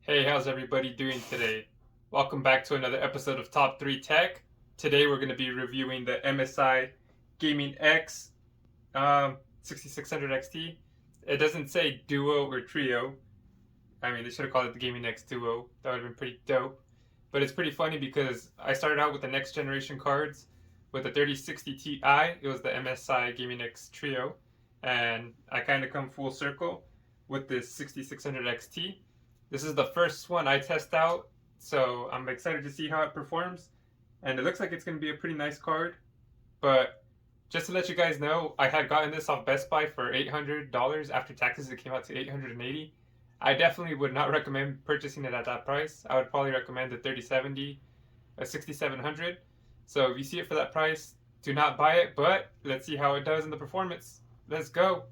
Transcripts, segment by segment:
Hey, how's everybody doing today? Welcome back to another episode of Top3Tech. Today we're going to be reviewing the MSI Gaming X 6600 XT. It doesn't say Duo or Trio. I mean, they should have called it the Gaming X Duo. That would have been pretty dope. But it's pretty funny because I started out with the next generation cards with the 3060 Ti. It was the MSI Gaming X Trio. And I kind of come full circle with this 6600 XT. This is the first one I test out, so I'm excited to see how it performs. And it looks like it's going to be a pretty nice card. But just to let you guys know, I had gotten this off Best Buy for $800. After taxes, it came out to $880. I definitely would not recommend purchasing it at that price. I would probably recommend the 3070, a 6700. So if you see it for that price, do not buy it, but let's see how it does in the performance. Let's go.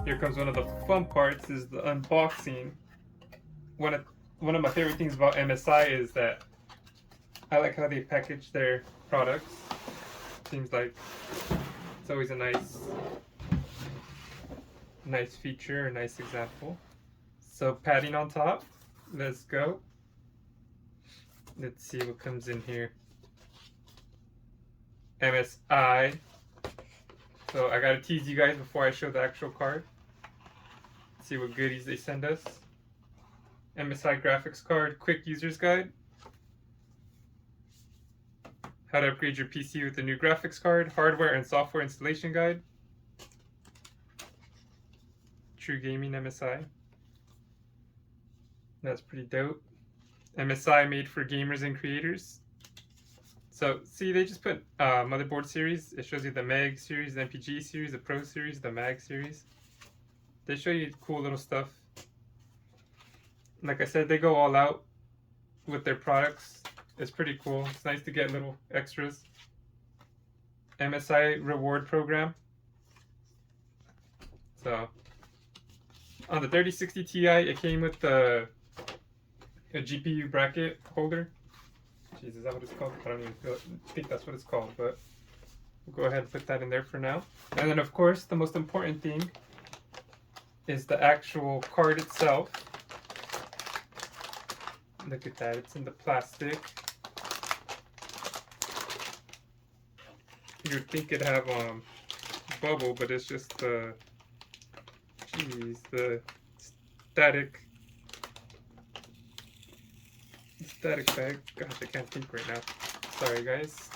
Here comes one of the fun parts, is the unboxing. One of my favorite things about MSI is that I like how they package their products. Seems like it's always a nice feature, a nice example. So padding on top. Let's go. Let's see what comes in here. MSI. So I gotta tease you guys before I show the actual card. See what goodies they send us. MSI graphics card, quick user's guide. How to upgrade your PC with the new graphics card, hardware and software installation guide. True Gaming MSI. That's pretty dope. MSI made for gamers and creators. So see, they just put motherboard series. It shows you the Meg series, the MPG series, the Pro series, the Mag series. They show you cool little stuff. Like I said, they go all out with their products. It's pretty cool. It's nice to get little extras. MSI reward program. So on the 3060 Ti, it came with a GPU bracket holder. Jeez, is that what it's called? I don't even think that's what it's called, but we'll go ahead and put that in there for now. And then, of course, the most important thing is the actual card itself. Look at that, it's in the plastic. You'd think it'd have bubble, but it's just the static bag. Gosh, I can't think right now. Sorry, guys.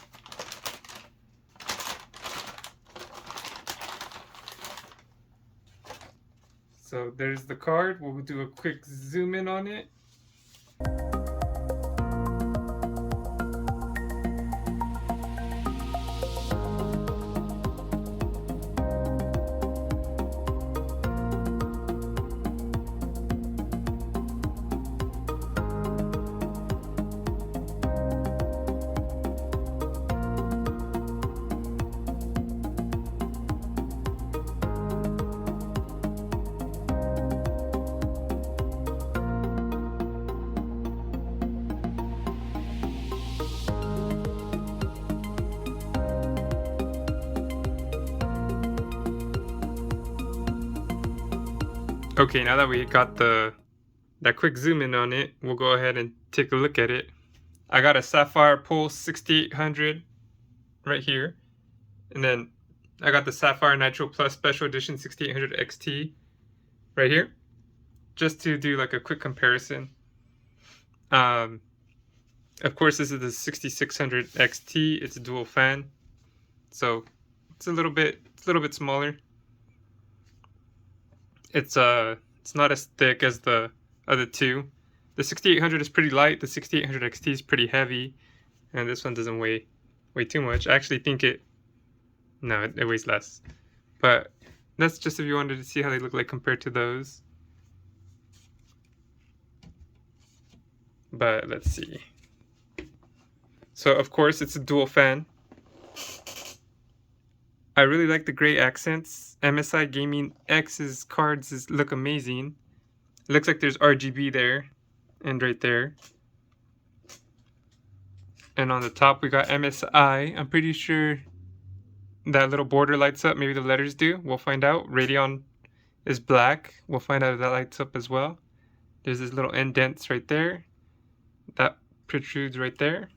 So there's the card. We'll do a quick zoom in on it. Okay, now that we got that quick zoom in on it, we'll go ahead and take a look at it. I got a Sapphire Pulse 6800 right here, and then I got the Sapphire Nitro Plus Special Edition 6800 XT right here, just to do like a quick comparison. Of course, this is the 6600 XT. It's a dual fan, so it's a little bit smaller. It's It's not as thick as the other two. The 6800 is pretty light. The 6800 XT is pretty heavy, and this one doesn't weigh too much. I actually think it weighs less. But that's just if you wanted to see how they look like compared to those. But let's see. So of course it's a dual fan. I really like the gray accents. MSI Gaming X's cards look amazing. It looks like there's RGB there and right there. And on the top we got MSI. I'm pretty sure that little border lights up. Maybe the letters do. We'll find out. Radeon is black. We'll find out if that lights up as well. There's this little indents right there. That protrudes right there.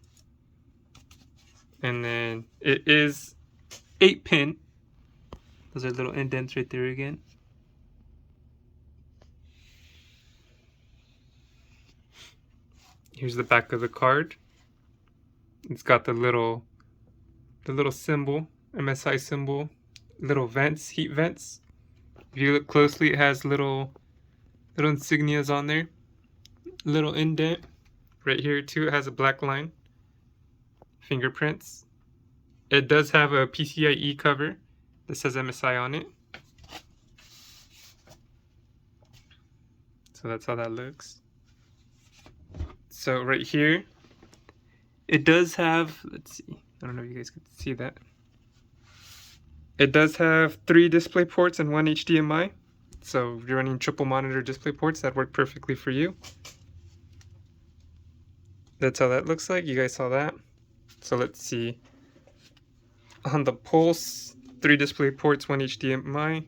And then it is 8-pin. Those are little indents right there again. Here's the back of the card. It's got the little symbol, MSI symbol, little vents, heat vents. If you look closely, it has little insignias on there. Little indent right here too. It has a black line. Fingerprints. It does have a PCIe cover that says MSI on it. So that's how that looks. So right here, it does have, let's see, I don't know if you guys can see that. It does have 3 display ports and 1 HDMI. So if you're running triple monitor display ports, that work perfectly for you. That's how that looks like. You guys saw that. So let's see. On the Pulse, 3 display ports, 1 HDMI.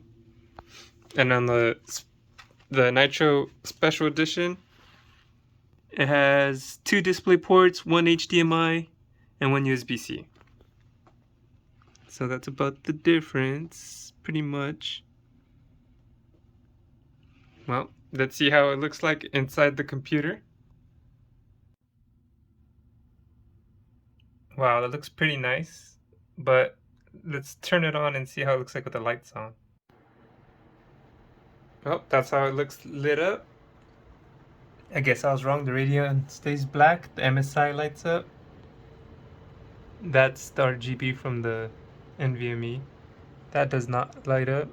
And on the Nitro Special Edition, it has 2 display ports, 1 HDMI, and 1 USB-C. So that's about the difference, pretty much. Well, let's see how it looks like inside the computer. Wow, that looks pretty nice, but let's turn it on and see how it looks like with the lights on. Oh, that's how it looks lit up. I guess I was wrong. The Radeon stays black. The MSI lights up. That's the RGB from the NVMe. That does not light up.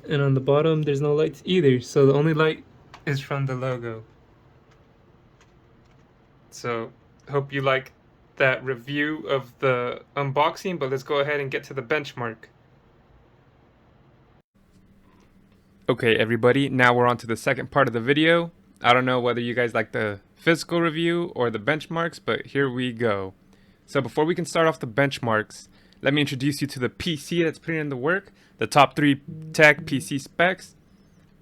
And on the bottom, there's no lights either. So the only light is from the logo. So hope you like that review of the unboxing, but let's go ahead and get to the benchmark. Okay, everybody, now we're on to the second part of the video. I don't know whether you guys like the physical review or the benchmarks, but here we go. So before we can start off the benchmarks, let me introduce you to the PC that's putting in the work, the Top3Tech PC specs.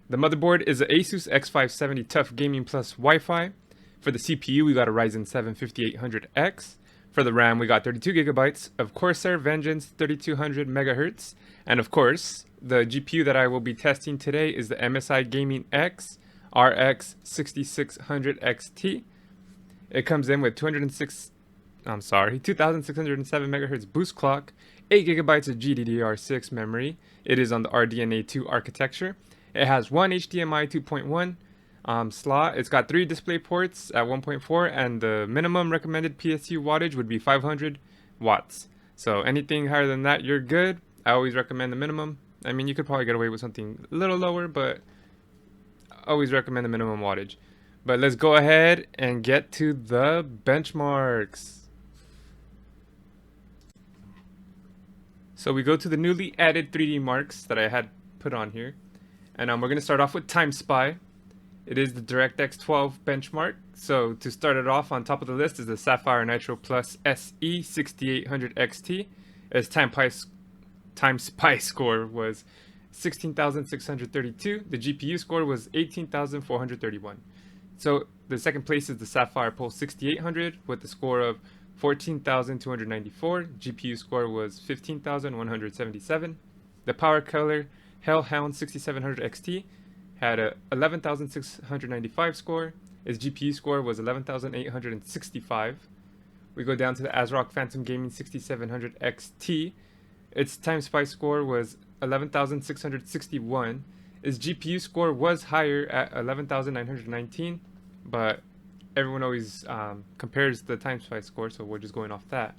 The motherboard is an Asus X570 Tough Gaming Plus Wi-Fi. For the CPU, we got a Ryzen 7 5800X. For the RAM, we got 32 gigabytes of Corsair Vengeance 3200 megahertz. And of course, the GPU that I will be testing today is the MSI Gaming X RX 6600 XT. It comes in with 2607 megahertz boost clock, 8 gigabytes of GDDR6 memory. It is on the RDNA2 architecture. It has one HDMI 2.1 slot. It's got 3 display ports at 1.4, and the minimum recommended PSU wattage would be 500 watts. So anything higher than that, you're good. I always recommend the minimum. I mean, you could probably get away with something a little lower, but I always recommend the minimum wattage. But let's go ahead and get to the benchmarks. So we go to the newly added 3D marks that I had put on here. And we're going to start off with Time Spy. It is the DirectX 12 benchmark. So to start it off, on top of the list is the Sapphire Nitro Plus SE 6800 XT. Its Time Spy score was 16,632. The GPU score was 18,431. So the second place is the Sapphire Pulse 6800 with the score of 14,294. GPU score was 15,177. The Power Color Hellhound 6700 XT had a 11,695 score. Its GPU score was 11,865. We go down to the ASRock Phantom Gaming 6700 XT. Its Time Spy score was 11,661. His GPU score was higher at 11,919, but everyone always compares the TimeSpy score, so we're just going off that.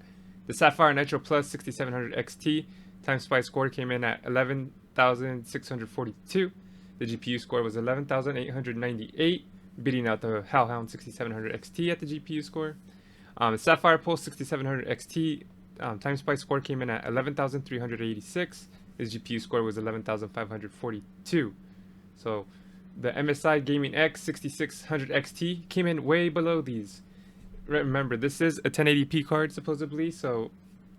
The Sapphire Nitro Plus 6700 XT TimeSpy score came in at 11,642. The GPU score was 11,898, beating out the Hellhound 6700 XT at the GPU score. The Sapphire Pulse 6700 XT TimeSpy score came in at 11,386. His GPU score was 11,542. So the MSI Gaming X 6600 XT came in way below these. Remember, this is a 1080p card supposedly, so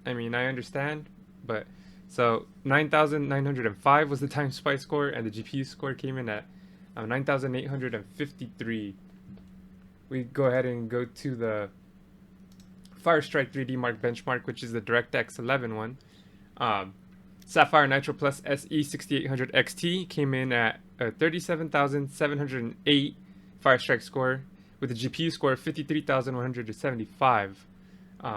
I mean, I understand, but so 9,905 was the TimeSpy score, and the GPU score came in at 9,853. We go ahead and go to the Firestrike 3D Mark benchmark, which is the DirectX 11 one. Sapphire Nitro Plus SE 6800 XT came in at 37,708 Firestrike score with a GPU score of 53,175.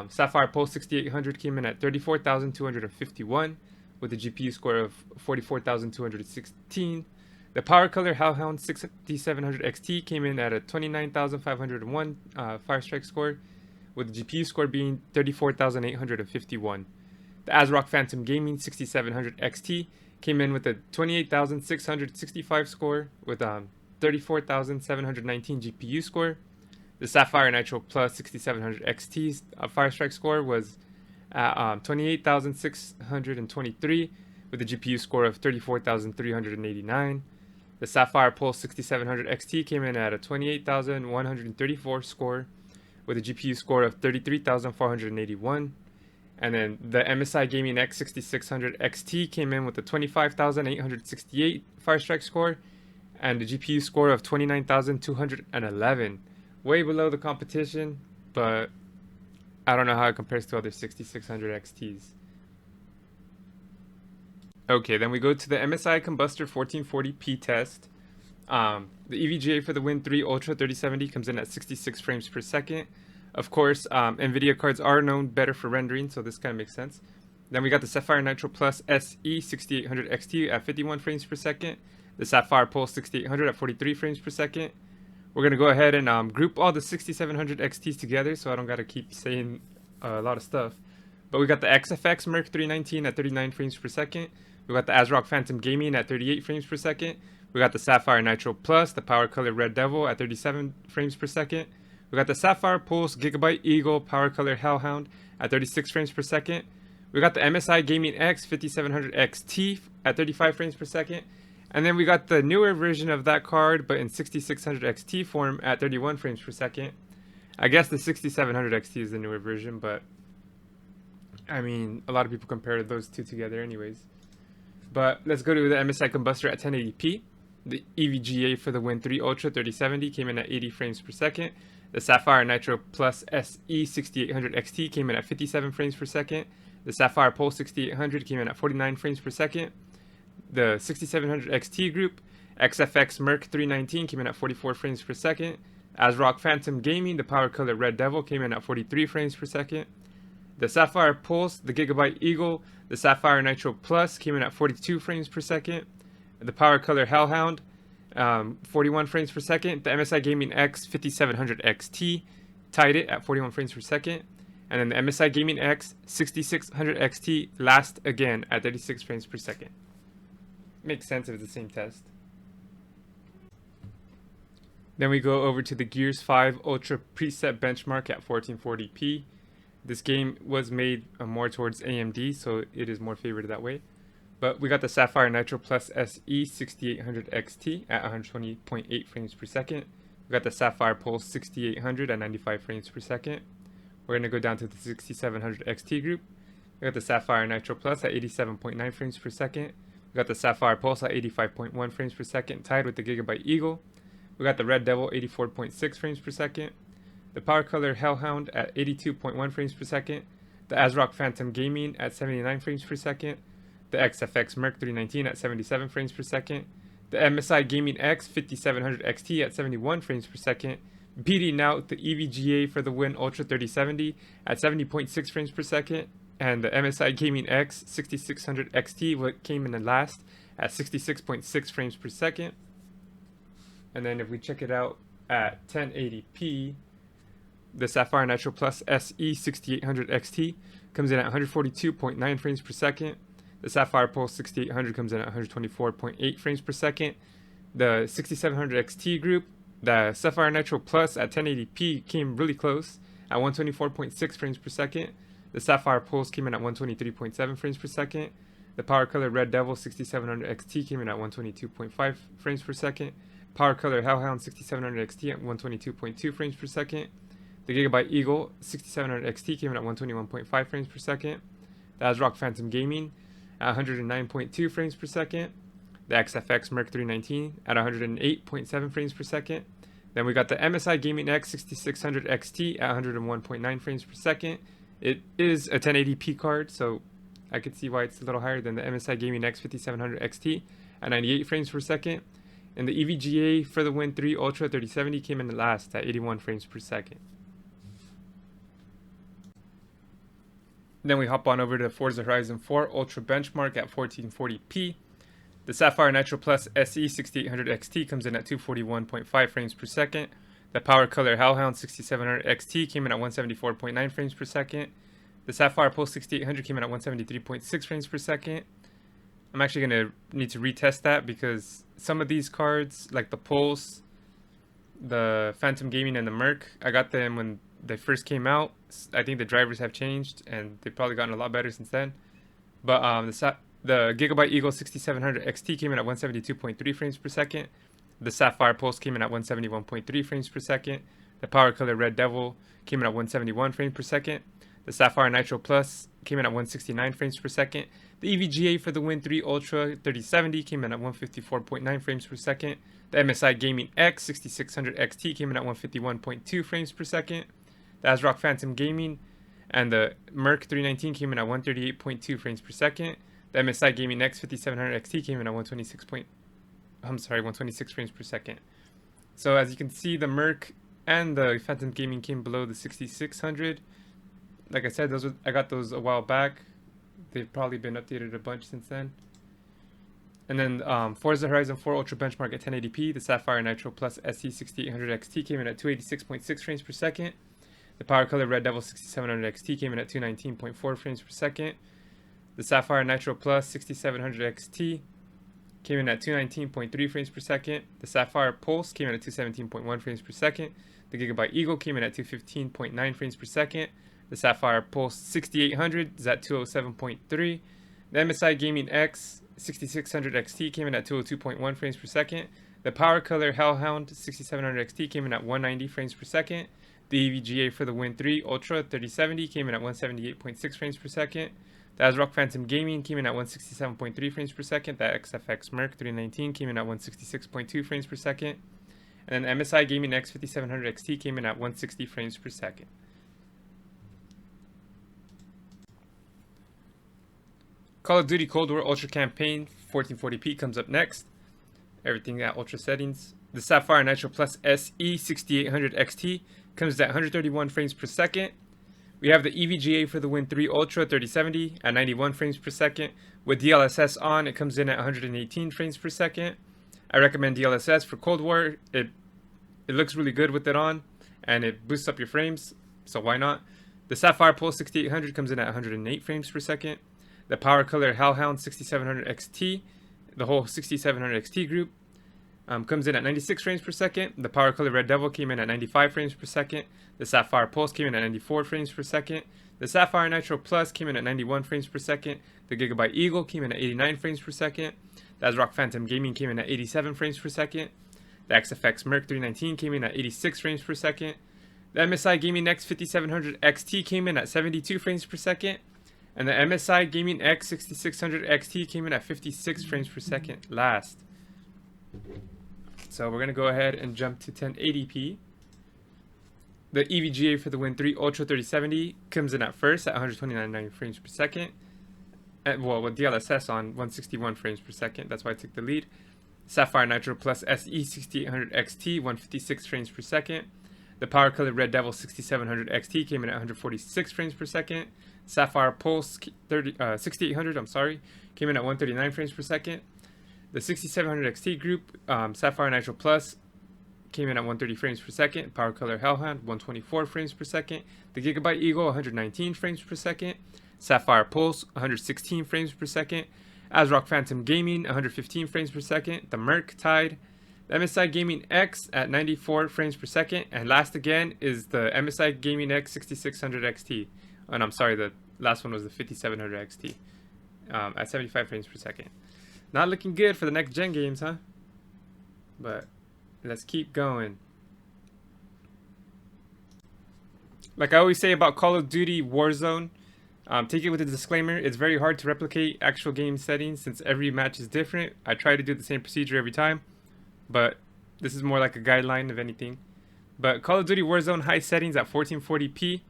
Sapphire Pulse 6800 came in at 34,251 with a GPU score of 44,216. The Power Color Hellhound 6700 XT came in at a 29,501 Firestrike score, with the GPU score being 34,851. The ASRock Phantom Gaming 6700 XT came in with a 28,665 score with 34,719 GPU score. The Sapphire Nitro Plus 6700 XT's Firestrike score was at 28,623 with a GPU score of 34,389. The Sapphire Pulse 6700 XT came in at a 28,134 score with a GPU score of 33,481. And then the MSI Gaming X 6600 XT came in with a 25,868 Firestrike score and a GPU score of 29,211. Way below the competition, but I don't know how it compares to other 6600 XTs. Okay, then we go to the MSI Kombuster 1440p test. The EVGA for the Win 3 Ultra 3070 comes in at 66 frames per second. Of course, NVIDIA cards are known better for rendering, so this kind of makes sense. Then we got the Sapphire Nitro Plus SE 6800 XT at 51 frames per second. The Sapphire Pulse 6800 at 43 frames per second. We're going to go ahead and group all the 6700 XTs together, so I don't got to keep saying a lot of stuff. But we got the XFX Merc 319 at 39 frames per second. We got the ASRock Phantom Gaming at 38 frames per second. We got the Sapphire Nitro Plus, the Power Color Red Devil at 37 frames per second. We got the Sapphire Pulse Gigabyte Eagle Power Color Hellhound at 36 frames per second. We got the MSI Gaming X 5700 XT at 35 frames per second. And then we got the newer version of that card, but in 6600 XT form at 31 frames per second. I guess the 6700 XT is the newer version, but I mean, a lot of people compare those two together anyways. But let's go to the MSI Kombuster at 1080p. The EVGA for the Win 3 Ultra 3070 came in at 80 frames per second. The Sapphire Nitro Plus SE 6800 XT came in at 57 frames per second. The Sapphire Pulse 6800 came in at 49 frames per second. The 6700 XT group, XFX Merc 319 came in at 44 frames per second. ASRock Phantom Gaming, the Power Color Red Devil came in at 43 frames per second. The Sapphire Pulse, the Gigabyte Eagle, the Sapphire Nitro Plus came in at 42 frames per second. The Power Color Hellhound, 41 frames per second. The MSI Gaming X 5700 XT tied it at 41 frames per second. And then the MSI Gaming X 6600 XT last again at 36 frames per second. Makes sense if it's the same test. Then we go over to the Gears 5 Ultra preset benchmark at 1440p. This game was made more towards AMD, so it is more favored that way. But we got the Sapphire Nitro Plus SE 6800 XT at 120.8 frames per second. We got the Sapphire Pulse 6800 at 95 frames per second. We're going to go down to the 6700 XT group. We got the Sapphire Nitro Plus at 87.9 frames per second. We got the Sapphire Pulse at 85.1 frames per second, tied with the Gigabyte Eagle. We got the Red Devil 84.6 frames per second. The Power Color Hellhound at 82.1 frames per second. The ASRock Phantom Gaming at 79 frames per second. The XFX Merc 319 at 77 frames per second. The MSI Gaming X 5700 XT at 71 frames per second, beating out the EVGA for the Win Ultra 3070 at 70.6 frames per second. and the MSI Gaming X 6600 XT what came in the last at 66.6 frames per second. And then if we check it out at 1080p, the Sapphire Nitro Plus SE 6800 XT comes in at 142.9 frames per second. The Sapphire Pulse 6800 comes in at 124.8 frames per second. The 6700 XT group, the Sapphire Nitro Plus at 1080p came really close at 124.6 frames per second. The Sapphire Pulse came in at 123.7 frames per second. The Power Color Red Devil 6700 XT came in at 122.5 frames per second. Power Color Hellhound 6700 XT at 122.2 frames per second. The Gigabyte Eagle 6700 XT came in at 121.5 frames per second. The ASRock Phantom Gaming at 109.2 frames per second. The XFX Merc 319 at 108.7 frames per second. Then we got the MSI Gaming X 6600 XT at 101.9 frames per second. It is a 1080p card, so I could see why it's a little higher than the MSI Gaming X 5700 XT at 98 frames per second. And the EVGA for the Win 3 Ultra 3070 came in the last at 81 frames per second. Then we hop on over to Forza Horizon 4 Ultra Benchmark at 1440p. The Sapphire Nitro Plus SE 6800 XT comes in at 241.5 frames per second. The Power Color Hellhound 6700 XT came in at 174.9 frames per second. The Sapphire Pulse 6800 came in at 173.6 frames per second. I'm actually going to need to retest that because some of these cards, like the Pulse, the Phantom Gaming, and the Merc, I got them when they first came out. I think the drivers have changed and they've probably gotten a lot better since then. But the Gigabyte Eagle 6700 XT came in at 172.3 frames per second. The Sapphire Pulse came in at 171.3 frames per second. The Power Color Red Devil came in at 171 frames per second. The Sapphire Nitro Plus came in at 169 frames per second. The EVGA for the Win 3 Ultra 3070 came in at 154.9 frames per second. The MSI Gaming X 6600 XT came in at 151.2 frames per second. The ASRock Phantom Gaming and the Merc 319 came in at 138.2 frames per second. The MSI Gaming X 5700 XT came in at 126 frames per second. So as you can see, the Merc and the Phantom Gaming came below the 6600. Like I said, I got those a while back. They've probably been updated a bunch since then. And then Forza Horizon 4 Ultra Benchmark at 1080p, the Sapphire Nitro Plus SE 6800 XT came in at 286.6 frames per second. The Power Color Red Devil 6700 XT came in at 219.4 frames per second. The Sapphire Nitro Plus 6700 XT came in at 219.3 frames per second. The Sapphire Pulse came in at 217.1 frames per second. The Gigabyte Eagle came in at 215.9 frames per second. The Sapphire Pulse 6800 is at 207.3. The MSI Gaming X 6600 XT came in at 202.1 frames per second. The Power Color Hellhound 6700 XT came in at 190 frames per second. The EVGA for the Win 3 Ultra 3070 came in at 178.6 frames per second. The ASRock Phantom Gaming came in at 167.3 frames per second. The XFX Merc 319 came in at 166.2 frames per second. And then the MSI Gaming X 5700 XT came in at 160 frames per second. Call of Duty Cold War Ultra Campaign 1440p comes up next. Everything at ultra settings. The Sapphire Nitro Plus SE 6800 XT comes at 131 frames per second. We have the EVGA for the Win 3 Ultra 3070 at 91 frames per second. With DLSS on, it comes in at 118 frames per second. I recommend DLSS for Cold War. It looks really good with it on, and it boosts up your frames, so why not? The Sapphire Pulse 6800 comes in at 108 frames per second. The Power Color Hellhound 6700 XT, the whole 6700 XT group, comes in at 96 frames per second. The Power Color Red Devil came in at 95 frames per second. The Sapphire Pulse came in at 94 frames per second. The Sapphire Nitro Plus came in at 91 frames per second. The Gigabyte Eagle came in at 89 frames per second. The ASRock Phantom Gaming came in at 87 frames per second. The XFX Merc 319 came in at 86 frames per second. The MSI Gaming X 5700 XT came in at 72 frames per second. And the MSI Gaming X 6600 XT came in at 56 frames per second last. So we're going to go ahead and jump to 1080p. The EVGA for the Win 3 Ultra 3070 comes in at first at 129.9 frames per second. Well, with DLSS on 161 frames per second, that's why I took the lead. Sapphire Nitro Plus SE 6800 XT 156 frames per second. The Power Color Red Devil 6700 XT came in at 146 frames per second. Sapphire Pulse 6800, I'm sorry, came in at 139 frames per second. The 6700 XT group, Sapphire Nitro Plus, came in at 130 frames per second. Power Color Hellhound, 124 frames per second. The Gigabyte Eagle, 119 frames per second. Sapphire Pulse, 116 frames per second. ASRock Phantom Gaming, 115 frames per second. The Merc Tide. The MSI Gaming X at 94 frames per second. And last again is the MSI Gaming X 6600 XT. And I'm sorry, the last one was the 5700 XT at 75 frames per second. Not looking good for the next gen games, huh? But let's keep going. Like I always say about Call of Duty Warzone, take it with a disclaimer. It's very hard to replicate actual game settings since every match is different. I try to do the same procedure every time, but this is more like a guideline of anything. But Call of Duty Warzone high settings at 1440p.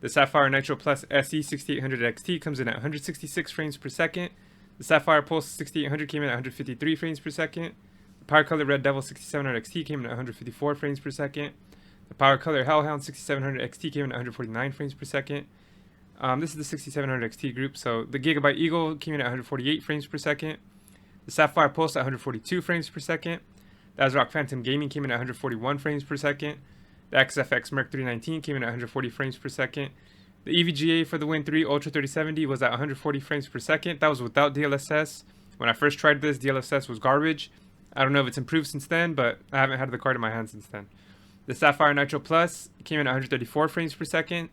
The Sapphire Nitro Plus SE 6800 XT comes in at 166 frames per second. The Sapphire Pulse 6800 came in at 153 frames per second. The Power Color Red Devil 6700 XT came in at 154 frames per second. The Power Color Hellhound 6700 XT came in at 149 frames per second. This is the 6700 XT group. So the Gigabyte Eagle came in at 148 frames per second. The Sapphire Pulse at 142 frames per second. The ASRock Phantom Gaming came in at 141 frames per second. The XFX Merc 319 came in at 140 frames per second. The EVGA for the Win 3 Ultra 3070 was at 140 frames per second. That was without DLSS. When I first tried this, DLSS was garbage. I don't know if it's improved since then, but I haven't had the card in my hand since then. The Sapphire Nitro Plus came in at 134 frames per second.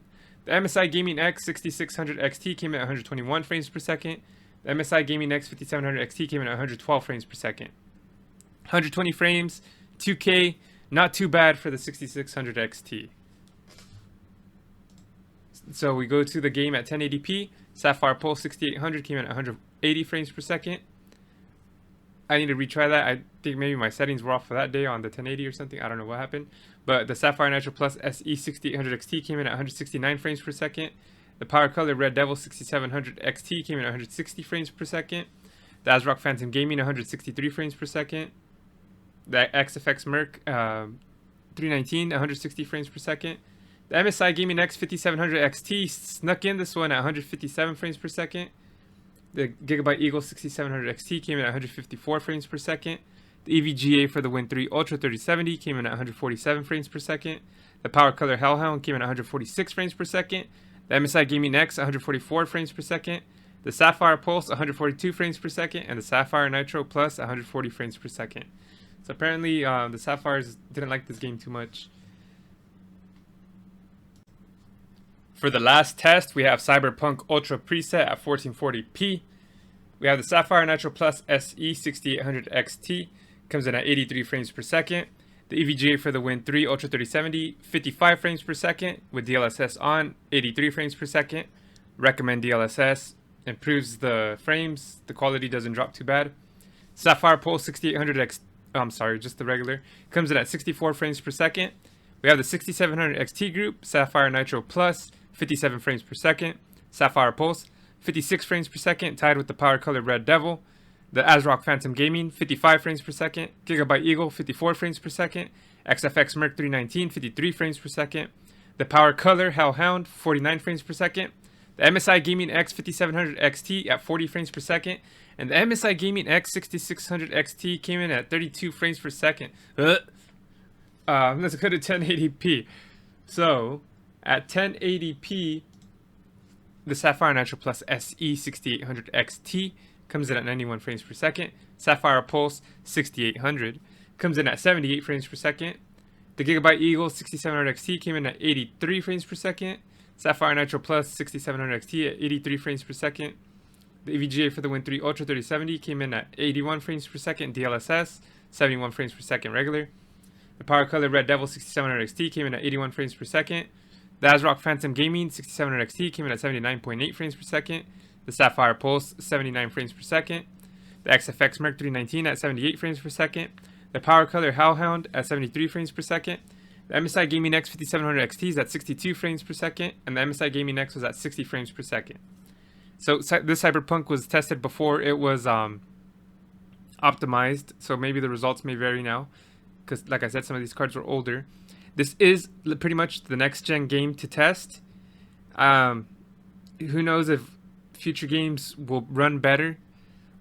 The MSI Gaming X 6600 XT came in at 121 frames per second. The MSI Gaming X 5700 XT came in at 112 frames per second. 120 frames, 2K, not too bad for the 6600 XT. So we go to the game at 1080p. Sapphire Pulse 6800 came in at 180 frames per second. I need to retry that. I think maybe my settings were off for that day on the 1080 or something. I don't know what happened. But the Sapphire Nitro Plus SE 6800 XT came in at 169 frames per second. The Power Color Red Devil 6700 XT came in at 160 frames per second. The ASRock Phantom Gaming 163 frames per second. The XFX Merc 319 160 frames per second. The MSI Gaming X 5700 XT snuck in this one at 157 frames per second. The Gigabyte Eagle 6700 XT came in at 154 frames per second. The EVGA for the Win 3 Ultra 3070 came in at 147 frames per second. The Power Color Hellhound came in at 146 frames per second. The MSI Gaming X 144 frames per second. The Sapphire Pulse 142 frames per second. And the Sapphire Nitro Plus 140 frames per second. So apparently the Sapphires didn't like this game too much. For the last test, we have Cyberpunk Ultra preset at 1440p. We have the Sapphire Nitro Plus SE 6800 XT, comes in at 83 frames per second. The EVGA for the Win 3 Ultra 3070, 55 frames per second with DLSS on, 83 frames per second. Recommend DLSS, improves the frames, the quality doesn't drop too bad. Sapphire Pulse 6800 XT, I'm sorry, just the regular, comes in at 64 frames per second. We have the 6700 XT group, Sapphire Nitro Plus, 57 frames per second. Sapphire Pulse, 56 frames per second, tied with the Power Color Red Devil. The ASRock Phantom Gaming, 55 frames per second. Gigabyte Eagle, 54 frames per second. XFX Merc 319, 53 frames per second. The Power Color Hellhound, 49 frames per second. The MSI Gaming X 5700 XT at 40 frames per second. And the MSI Gaming X 6600 XT came in at 32 frames per second. Let's go to 1080p. So, at 1080p, the Sapphire Nitro Plus SE 6800 XT comes in at 91 frames per second. Sapphire Pulse 6800 comes in at 78 frames per second. The Gigabyte Eagle 6700 XT came in at 83 frames per second. Sapphire Nitro Plus 6700 XT at 83 frames per second. The EVGA for the Win 3 Ultra 3070 came in at 81 frames per second DLSS, 71 frames per second regular. The Power Color Red Devil 6700 XT came in at 81 frames per second. The ASRock Phantom Gaming 6700 XT came in at 79.8 frames per second. The Sapphire Pulse 79 frames per second. The XFX Merc 319 at 78 frames per second. The Power Color Hellhound at 73 frames per second. The MSI Gaming X 5700 XT is at 62 frames per second, and the MSI Gaming X was at 60 frames per second. So this Cyberpunk was tested before it was optimized, so maybe the results may vary now, because like I said, some of these cards were older. This is pretty much the next gen game to test. who knows if future games will run better,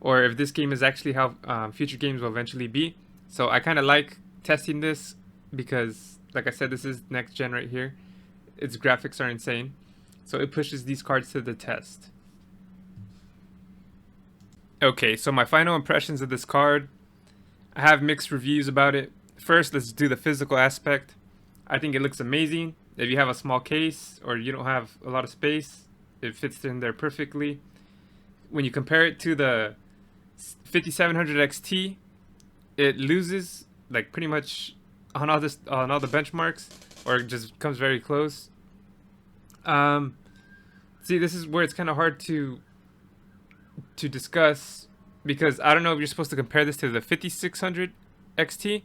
or if this game is actually how future games will eventually be. So I kind of like testing this because, like I said, this is next gen right here. Its graphics are insane, so it pushes these cards to the test. Okay, so my final impressions of this card. I have mixed reviews about it. First, let's do the physical aspect. I think it looks amazing. If you have a small case or you don't have a lot of space, it fits in there perfectly. When you compare it to the 5700 XT, it loses like pretty much on all the benchmarks, or it just comes very close. See, this is where it's kind of hard to discuss, because I don't know if you're supposed to compare this to the 5600 XT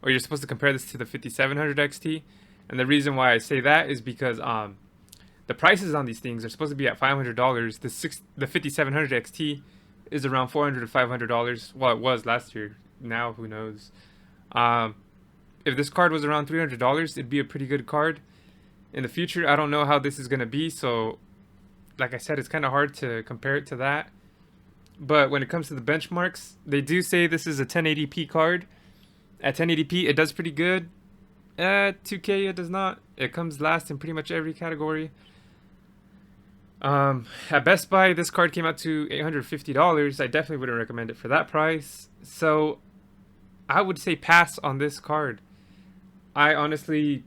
or you're supposed to compare this to the 5700 XT. And the reason why I say that is because the prices on these things are supposed to be at $500. The 5700 XT is around $400 to $500. Well, it was last year. Now, who knows? If this card was around $300, it'd be a pretty good card. In the future, I don't know how this is going to be. So, like I said, it's kind of hard to compare it to that. But when it comes to the benchmarks, they do say this is a 1080p card. At 1080p, it does pretty good. At 2K, it does not. It comes last in pretty much every category. At Best Buy, this card came out to $850. I definitely wouldn't recommend it for that price. So I would say pass on this card. I honestly,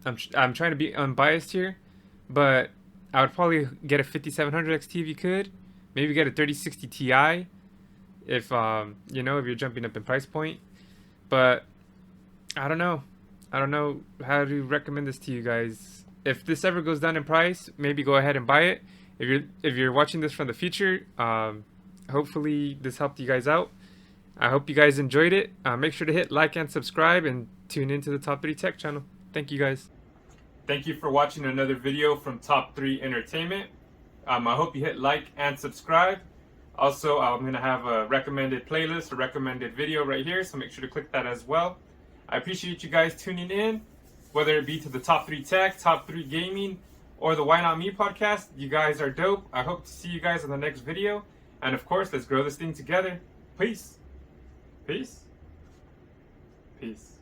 I'm trying to be unbiased here, but I would probably get a 5700 XT if you could. Maybe get a 3060 Ti if you know, if you're jumping up in price point. But I don't know how to recommend this to you guys. If this ever goes down in price, maybe go ahead and buy it. If you're watching this from the future, hopefully this helped you guys out. I hope you guys enjoyed it. Make sure to hit like and subscribe and tune into the Top3Tech channel. Thank you guys. Thank you for watching another video from Top3 Entertainment. I hope you hit like and subscribe. Also, I'm going to have a recommended playlist, a recommended video right here, so make sure to click that as well. I appreciate you guys tuning in, whether it be to the Top3Tech, Top3 Gaming, or the Why Not Me podcast. You guys are dope. I hope to see you guys in the next video. And of course, let's grow this thing together. Peace. Peace. Peace.